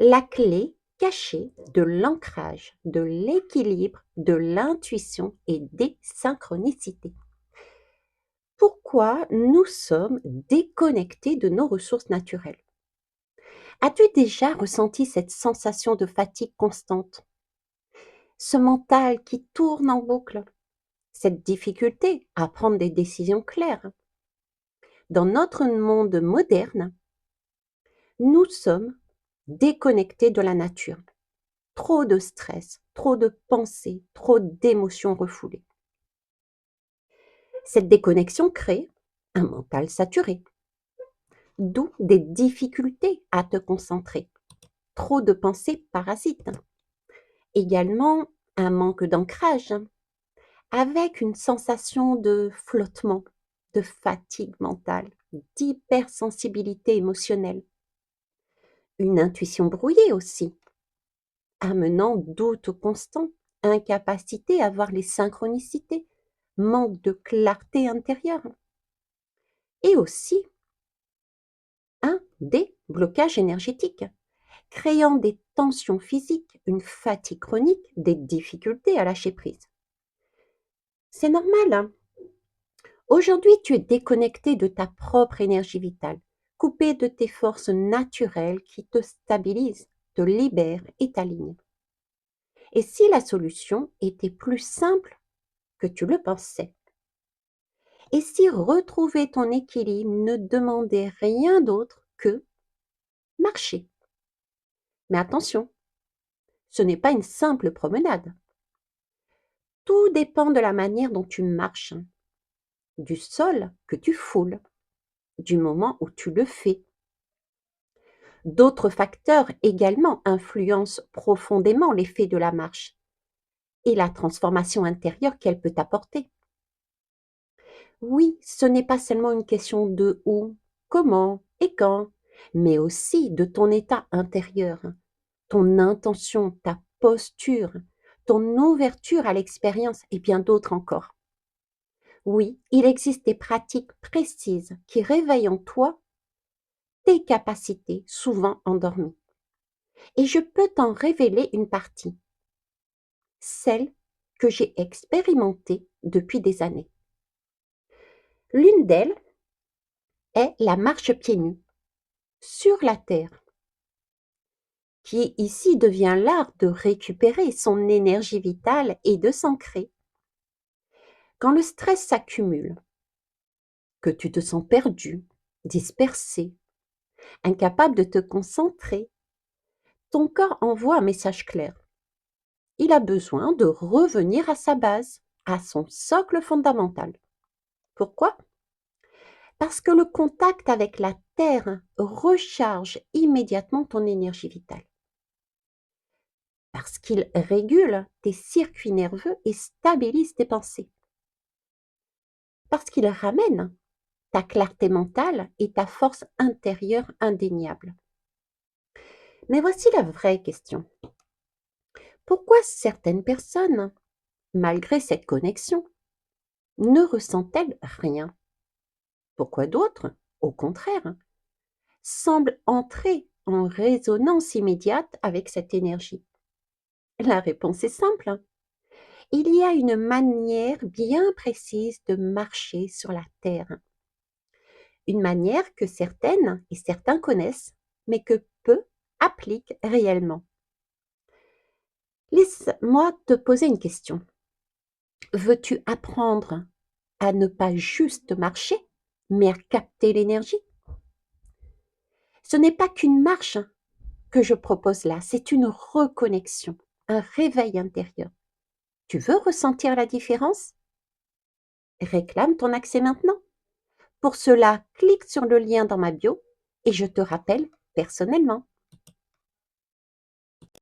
la clé cachée de l'ancrage, de l'équilibre, de l'intuition et des synchronicités. Pourquoi nous sommes déconnectés de nos ressources naturelles? As-tu déjà ressenti cette sensation de fatigue constante? Ce mental qui tourne en boucle? Cette difficulté à prendre des décisions claires? Dans notre monde moderne, nous sommes déconnectés de la nature. Trop de stress, trop de pensées, trop d'émotions refoulées. Cette déconnexion crée un mental saturé, d'où des difficultés à te concentrer. Trop de pensées parasites. Également, un manque d'ancrage, avec une sensation de flottement, de fatigue mentale, d'hypersensibilité émotionnelle. Une intuition brouillée aussi, amenant doute constant, incapacité à voir les synchronicités, manque de clarté intérieure. Et aussi un déblocage énergétique, créant des tensions physiques, une fatigue chronique, des difficultés à lâcher prise. C'est normal, hein. Aujourd'hui, tu es déconnecté de ta propre énergie vitale, coupé de tes forces naturelles qui te stabilisent, te libèrent et t'alignent. Et si la solution était plus simple que tu le pensais? Et si retrouver ton équilibre ne demandait rien d'autre que marcher? Mais attention, ce n'est pas une simple promenade. Tout dépend de la manière dont tu marches, du sol que tu foules, du moment où tu le fais. D'autres facteurs également influencent profondément l'effet de la marche et la transformation intérieure qu'elle peut apporter. Oui, ce n'est pas seulement une question de où, comment et quand, mais aussi de ton état intérieur, ton intention, ta posture, ton ouverture à l'expérience et bien d'autres encore. Oui, il existe des pratiques précises qui réveillent en toi tes capacités souvent endormies. Et je peux t'en révéler une partie, celle que j'ai expérimentée depuis des années. L'une d'elles est la marche pieds nus sur la terre, qui ici devient l'art de récupérer son énergie vitale et de s'ancrer. Quand le stress s'accumule, que tu te sens perdu, dispersé, incapable de te concentrer, ton corps envoie un message clair. Il a besoin de revenir à sa base, à son socle fondamental. Pourquoi? Parce que le contact avec la terre recharge immédiatement ton énergie vitale. Parce qu'il régule tes circuits nerveux et stabilise tes pensées. Parce qu'il ramène ta clarté mentale et ta force intérieure indéniable. Mais voici la vraie question. Pourquoi certaines personnes, malgré cette connexion, ne ressentent-elles rien? Pourquoi d'autres, au contraire, semblent entrer en résonance immédiate avec cette énergie? La réponse est simple. Il y a une manière bien précise de marcher sur la terre. Une manière que certaines et certains connaissent, mais que peu appliquent réellement. Laisse-moi te poser une question. Veux-tu apprendre à ne pas juste marcher, mais à capter l'énergie? Ce n'est pas qu'une marche que je propose là, c'est une reconnexion, un réveil intérieur. Tu veux ressentir la différence? Réclame ton accès maintenant. Pour cela, clique sur le lien dans ma bio et je te rappelle personnellement.